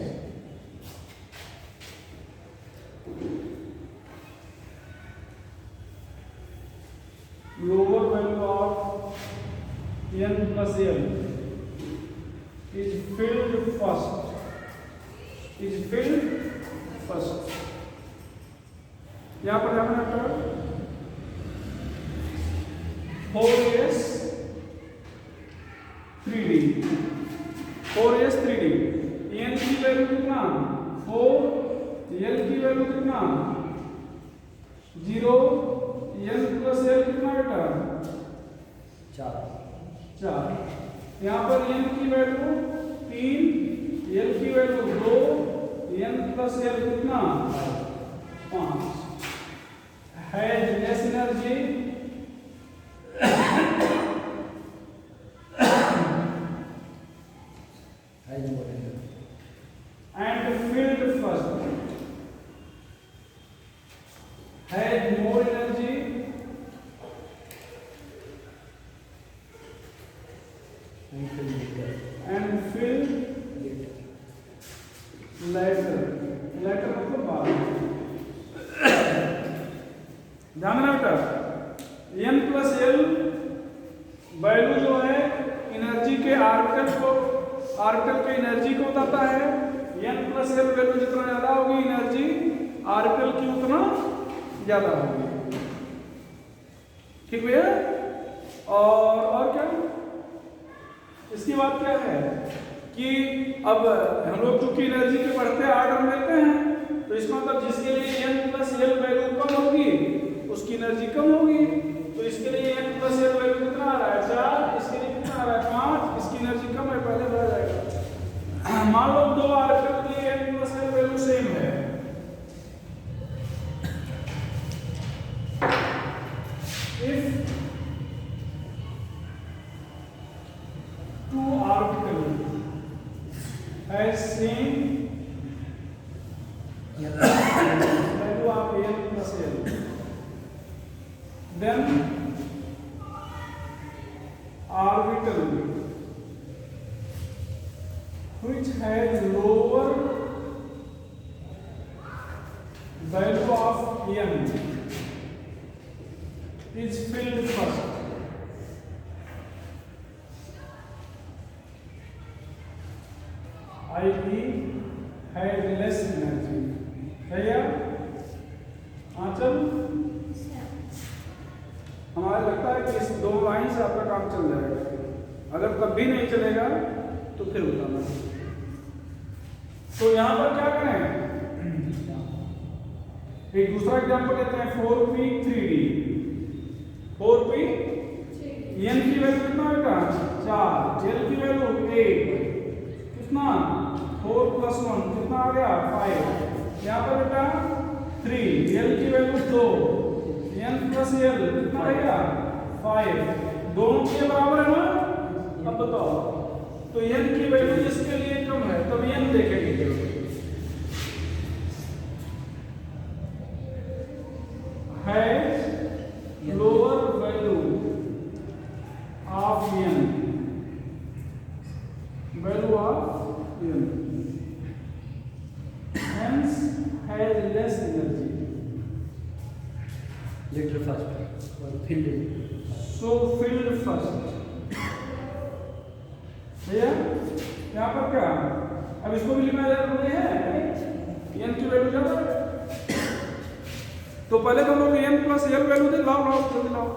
lower value of n plus l is filled first। यहाँ पर ध्यान रखना 4s 3d, 4s 3d, n की वैल्यू कितना 4, l की वैल्यू कितना 0, n प्लस l कितना बेटा 4। यहाँ पर n की वैल्यू 3, l की वैल्यू 2, n प्लस l कितना 5। has less energy and filled first, has more energy and filled later मतलब बाद में। ध्यान रखना बेटा, n प्लस l वैल्यू जो है एनर्जी के ऑर्बिटल के एनर्जी को बताता है। n प्लस l वैल्यू जितना ज्यादा होगी एनर्जी ऑर्बिटल की उतना ज्यादा होगी। ठीक भैया? और क्या इसकी बात क्या है कि अब हम लोग चूंकि एनर्जी के बढ़ते आर्डर में लेते हैं, तो इसका मतलब जिसके लिए n प्लस l वैल्यू कम होगी उसकी एनर्जी कम होगी। तो इसके लिए n प्लस l वैल्यू कितना आ रहा है 4, इसके लिए कितना आ रहा है 5, इसकी एनर्जी कम है, पहले बढ़ जाएगा। मान लो 2 ऑर्बिटल के लिए n plus l value same है, has seen value of n plus l, then orbital which has lower value of n is filled first. i.e. had less energy. है या आंचल? हमारा लगता है कि इस दो लाइन से आपका काम चल जाएगा। अगर तब भी नहीं चलेगा तो फिर बताना। तो यहां पर क्या करें, एक दूसरा एग्जांपल लेते हैं 4p3d। 4p n की वैल्यू कितना बेटा 4, l की वैल्यू 8, कितना 4 + 1 कितना आ गया 5। यहाँ पर बेटा 3, l की वैल्यू 2, n + l कितना आएगा 5। दोनों के बराबर है ना। अब बताओ तो n की वैल्यू जिसके लिए कम है तब n देखेंगे है lower value of n, value of n, hence has less energy. Later first और फील्ड So filled first. भैया यहाँ पर क्या, अब इसको भी लिखना जरूरी है, n की वैल्यू ज्यादा है तो पहले तो लोग n + l वैल्यू दे। लाओ लाओ जल्दी लाओ।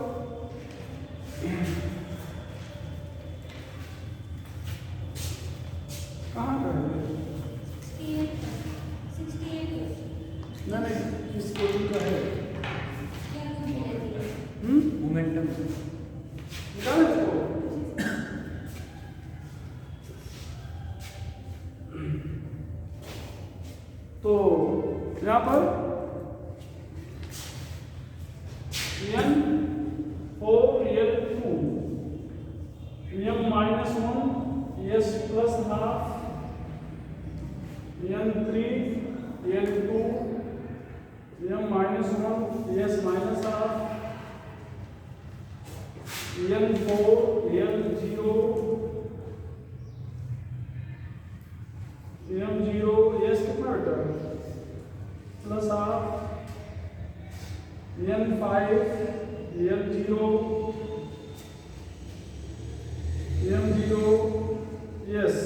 कहाँ का है? 68 नहीं इस कोचिंग का है। मोमेंटम निकाले इसको। तो यहाँ पर n4 l2 m - 1 s + ½ n3 l2 m - 1 s - ½ n4 l0 m0 s कितना बेटा +½ n5 l0 m0 s।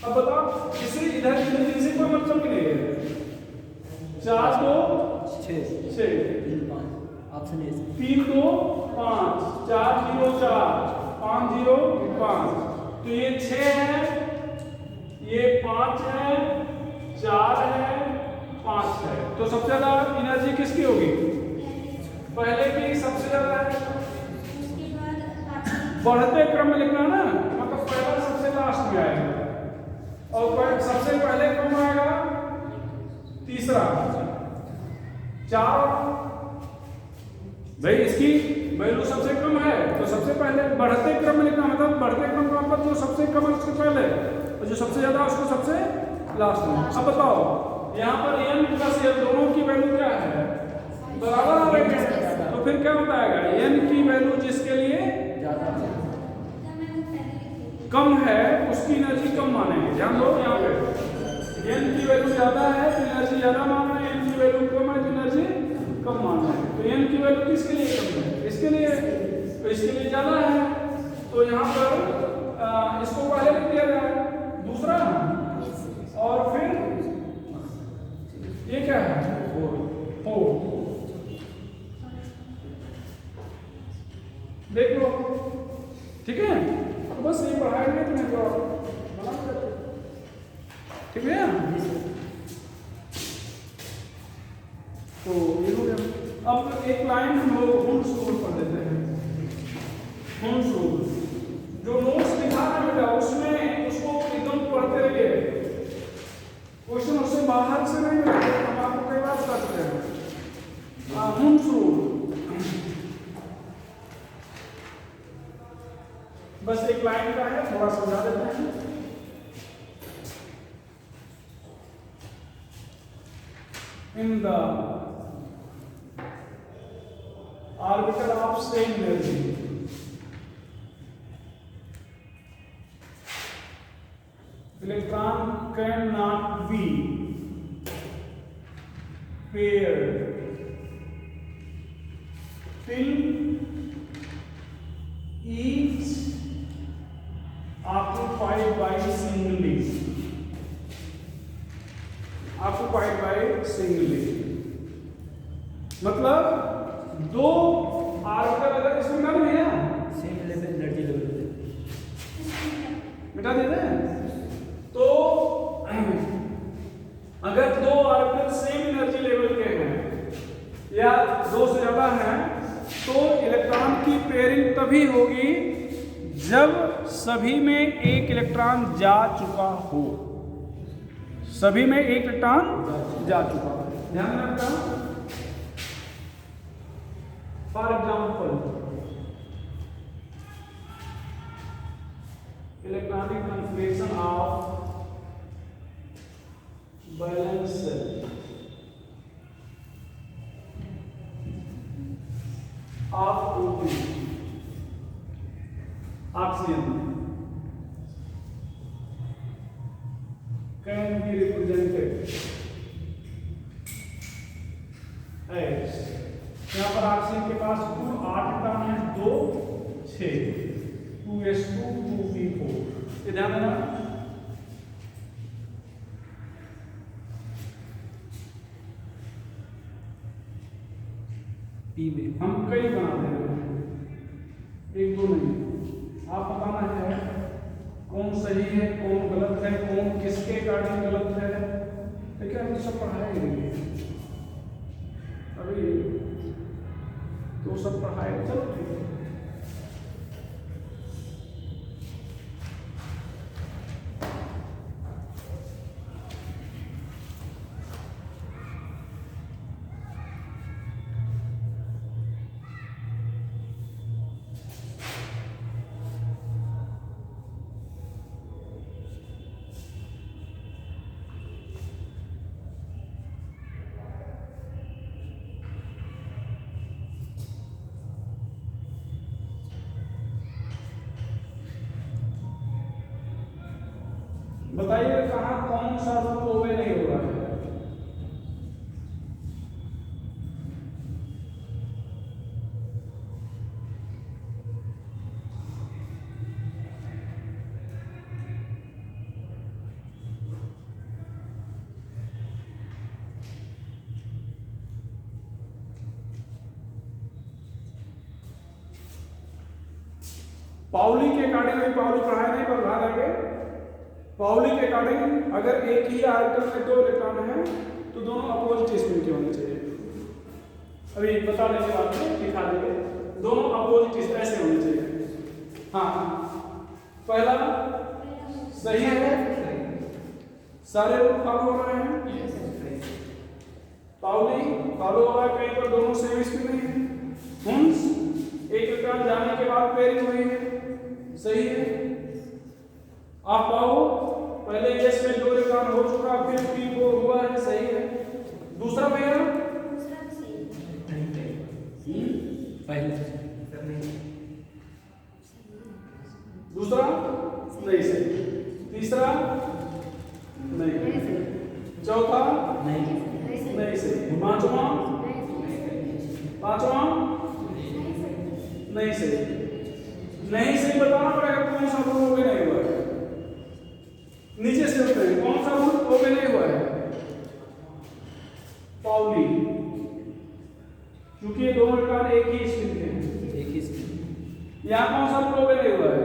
अब बताओ इसे इधर से कोई मतलब ही नहीं है। 4 2 6 6 5 ऑप्शन ए 3 2 5 4 0 4 5 0 5। तो ये 6 है, ये 5 है, 4 है, 5 है। तो सबसे ज्यादा एनर्जी किसकी होगी? पहले की सबसे ज्यादा है। बढ़ते क्रम में लिखना ना, मतलब पहला सबसे लास्ट में आएगा और सबसे पहले क्रम आएगा तीसरा। 4 भाई इसकी वैल्यू सबसे कम है तो सबसे पहले बढ़ते क्रम में लिखना, मतलब बढ़ते क्रम का मतलब जो सबसे कम है उसके पहले और जो सबसे ज्यादा उसको सबसे लास्ट में। अब बताओ यहाँ पर n + l दोनों की वैल्यू क्या है बराबर आ रही है तो फिर क्या बताएगा n की वैल्यू जिसके लिए कम है उसकी एनर्जी कम मानेंगे। ध्यान दो यहाँ पे n की वैल्यू ज्यादा है तो एनर्जी ज्यादा मानना है, n की वैल्यू कम है तो एनर्जी कम मानना है। तो n की वैल्यू किसके लिए कम है? इसके लिए, तो इसके लिए ज्यादा है तो यहाँ पर इसको पहले लिख दिया जाए दूसरा और फिर ये क्या है 4। देख लो ठीक है। तो बस ये पढ़ाएंगे तुम्हें तो बना देते ठीक है। तो ये हो गया। अब एक लाइन हम लोग हुंस रूल पढ़ लेते हैं। हुंस रूल जो नोट्स लिखा है बेटा उसमें उसको एकदम पढ़ते रहिए, क्वेश्चन उससे बाहर से नहीं मिलेगा, हम आपको कई बार बता चुके हैं। हुंस रूल बस एक लाइन का है, थोड़ा समझा देते हैं। in the orbital of same energy. Electron cannot be paired till each occupied by singly. Occupied by singly मतलब दो ऑर्बिटल अगर इसमें मिटा दें भैया, सेम लेवल एनर्जी लेवल पे मिटा देते हैं तो अगर दो ऑर्बिटल सेम एनर्जी लेवल के हैं या दो से ज्यादा हैं तो इलेक्ट्रॉन की पेयरिंग तभी होगी जब सभी में एक इलेक्ट्रॉन जा चुका हो। सभी में एक इलेक्ट्रॉन जा चुका हो। ध्यान रखना। For example electronic configuration of valence shell of oxygen can be represented as, यहाँ पर ऑक्सीजन के पास कुल 8 इलेक्ट्रॉन है, 2 6 2s2 2p4। ये ध्यान देना। पी में हम कई बनाते हैं, एक दो नहीं। आप बताना है कौन सही है कौन गलत है, कौन किसके कारण गलत है। ठीक है, तो सब पढ़ाएंगे अभी तो सब पढ़ाए। चलो ठीक है। बताइए कहाँ कौन सा रूप ओबे नहीं हो रहा है। पाउली के अकॉर्डिंग अभी पाउली पढ़ाया नहीं पर ध्यान देंगे। पाउली के अकॉर्डिंग अगर एक ही आर्बिटल में 2 इलेक्ट्रॉन हैं तो दोनों अपोजिट स्पिन के होने चाहिए। अभी बता देने के बाद में दिखा देंगे, दोनों अपोजिट ऐसे होने चाहिए। हाँ, पहला सही है, सारे रूप फॉलो हो रहे हैं। पाउली फॉलो हो रहा है, कहीं पर दोनों सेम स्पिन नहीं है। हुंस एक इलेक्ट्रॉन जाने के बाद पेयरिंग हुई है, सही है। आप पाओ पहले एस में 2 इलेक्ट्रॉन हो चुका, फिर p4 हुआ है, सही है। दूसरा भैया पहले दूसरा नहीं सही, तीसरा नहीं, चौथा नहीं नहीं सही, पांचवा नहीं सही। नहीं सही बताना पड़ेगा कौन सा रूप ओबे नहीं हुआ है। नीचे से उठते हैं, कौन सा रूप ओबे नहीं हुआ है। पाउली, क्योंकि ये दोनों इलेक्ट्रॉन एक ही स्पिन के हैं। एक ही स्पिन। यहाँ कौन सा रूप ओबे नहीं हुआ है।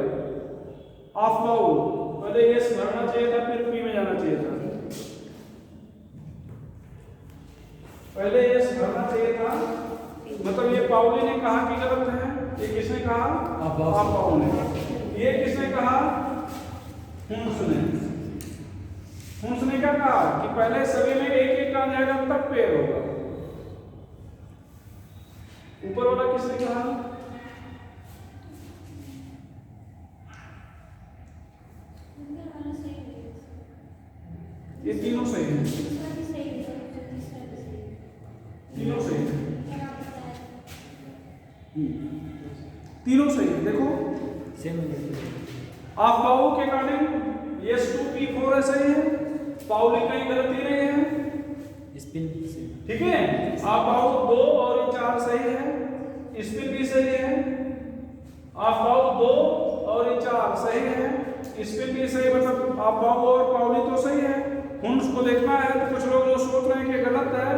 ऑफ पाउल, पहले एस भरना चाहिए था, फिर पी में जाना चाहिए था। पहले एस भरना चाहिए था, मतलब ये पाउली ने कहा कि गलत है। ये किसने कहा? आप पाउल ने। ये किसने कहा? हुंस ने क्या कहा कि पहले सभी में एक एक काम जाएगा तब पेयर होगा। ऊपर वाला किसने कहा? ये तीनों सही हैं। तीनों सही है। देखो सेम आप पाओ के अकॉर्डिंग यस 2p4 है, सही है। पाओली कहीं गलती नहीं है, स्पिन ठीक है। आप पाओ 2 और ये 4 सही है, स्पिन भी सही है। आप पाओ 2 और ये 4 सही है, स्पिन भी सही, मतलब आप पाओ और पाओली तो सही है। हुन उसको देखना है। तो कुछ लोग जो सोच रहे हैं कि गलत है,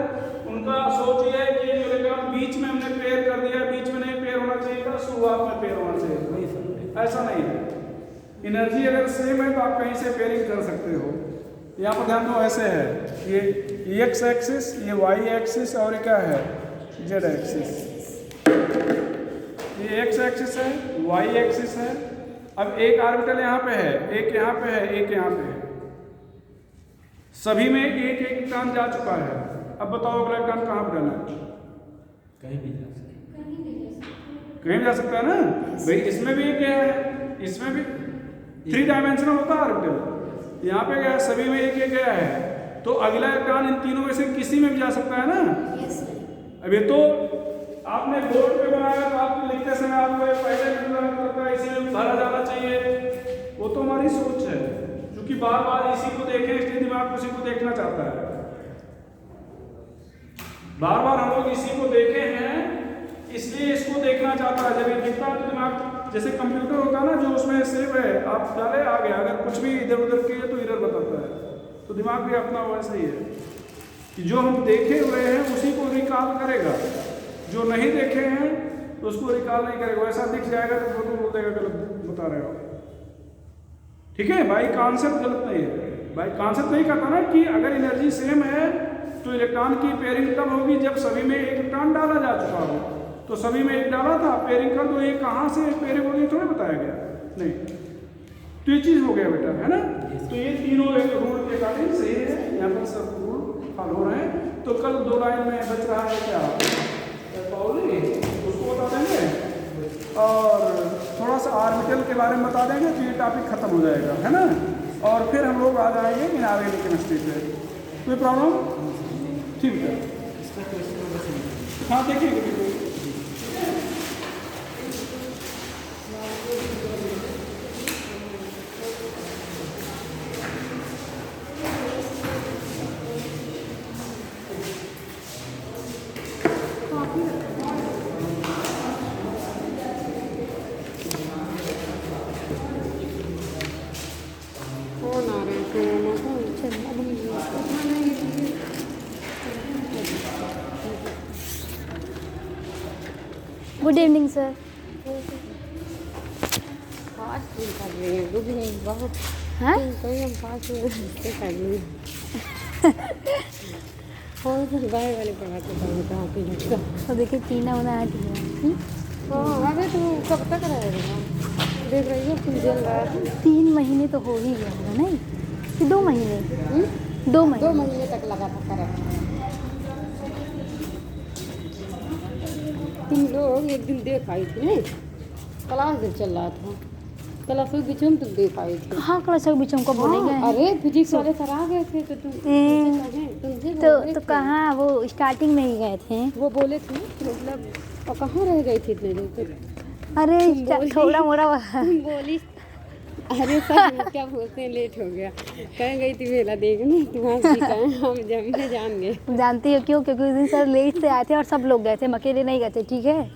उनका सोच ये है कि इलेक्ट्रॉन बीच में हमने पेयर कर दिया, बीच में नहीं पेयर होना चाहिए था, शुरुआत में पेयर होना चाहिए। ऐसा नहीं है। एनर्जी अगर सेम है तो आप कहीं से पेयरिंग कर सकते हो। यहाँ पर ध्यान दो, ऐसे है, ये एक्स एक्सिस, ये वाई एक्सिस और ये क्या है, जेड एक्सिस। ये एक्स एक्सिस है, वाई एक्सिस है। अब एक ऑर्बिटल यहाँ पे है, एक यहाँ पे है, एक यहाँ पे है। सभी में एक एक इलेक्ट्रॉन जा चुका है। अब बताओ अगला इलेक्ट्रॉन कहाँ पर जाना है? कहीं भी जा सकते कहीं भी जा सकता है ना भाई। इसमें भी एक है, इसमें भी 3 डायमेंशनल होता है ऑर्बिटल। यहाँ पे गया, सभी में एक एक गया है। तो अगला इलेक्ट्रॉन इन तीनों में से किसी में भी जा सकता है ना। अब ये तो आपने बोर्ड पे बनाया, तो आप लिखते समय आपको पहले लगता है इसी में भरा जाना चाहिए। वो तो हमारी सोच है, क्योंकि बार बार इसी को देखें, इसलिए दिमाग उसी को देखना चाहता है। बार बार हम लोग इसी को देखे हैं, इसलिए इसको देखना चाहता है। जब ये दिखता है तो दिमाग, जैसे कंप्यूटर होता है ना, जो उसमें सेव है, आप डाले आ गया, अगर कुछ भी इधर उधर किए तो एरर बताता है। तो दिमाग भी अपना वैसा ही है कि जो हम देखे हुए हैं उसी को रिकॉल करेगा, जो नहीं देखे हैं तो उसको रिकॉल नहीं करेगा। वैसा दिख जाएगा तो वो तो बोल देगा गलत बता रहे हो। ठीक है भाई, कॉन्सेप्ट गलत नहीं है भाई। कॉन्सेप्ट नहीं कहता ना कि अगर एनर्जी सेम है तो इलेक्ट्रॉन की पेयरिंग तब होगी जब सभी में एक इलेक्ट्रॉन डाला जा चुका हो। तो सभी में एक डाला था, पेयरिंग कर दो, ये कहाँ से पेयरिंग होगी थोड़ा बताया गया नहीं। तो ये चीज़ हो गया बेटा, है ना। तो ये तीनों एक रूल के अकॉर्डिंग सही है, यहाँ पर सब रूल फॉलो हो रहे हैं। तो कल 2 लाइन में बच रहा है क्या, पाउली उसको बता देंगे और थोड़ा सा ऑर्बिटल के बारे में बता देंगे, तो ये टॉपिक खत्म हो जाएगा, है ना। और फिर हम लोग आ जाएंगे इनऑर्गेनिक केमिस्ट्री पे। कोई प्रॉब्लम? ठीक है, इसका क्वेश्चन बस हाँ देखिए। Good evening sir. Fast food कर रही है, गुड इवनिंग बहुत। हाँ कोई हम फास्ट फूड कर रही है। और तो बाहर वाले पढ़ाते कहाँ पे लगता। तो देखिए तीना उना आ गया। हाँ अबे तू कब तक रहेगा? देख रही हो तुम जल रहा है। 3 महीने तो हो ही गया होगा नहीं कि 2 महीने? 2 महीने। 2 महीने तक लगा था करे। तुम लोग एक दिन देख आई थी नहीं, क्लास जब चल रहा था, क्लास के बीच में तुम देख आई थी। हाँ क्लास के बीच हमको बोले गए हैं। अरे फिजिक्स वाले सर आ गए थे तो तुमसे तो कहाँ, वो स्टार्टिंग में ही गए थे। वो बोले थे मतलब, और कहाँ रह गई थी इतने दिन तक? अरे थोड़ा मोड़ा तुम बोली अरे सर क्या बोलते हैं, लेट हो गया। कह गई थी मेला देखने, तुम्हारे हम जमीन जान गए। जानती हो क्यों? क्योंकि उस दिन सर लेट से आए थे और सब लोग गए थे, हम अकेले नहीं गए थे। ठीक है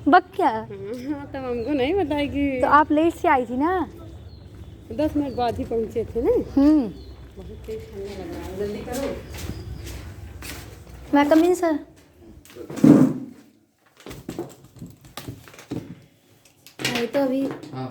बक क्या। हाँ तब हमको नहीं बताएगी। तो आप लेट से आई थी ना, 10 मिनट बाद ही पहुँचे थे ना। बहुत तेज ठंडा लग रहा है, जल्दी करो। मैं कम इन सर। तो अभी हाँ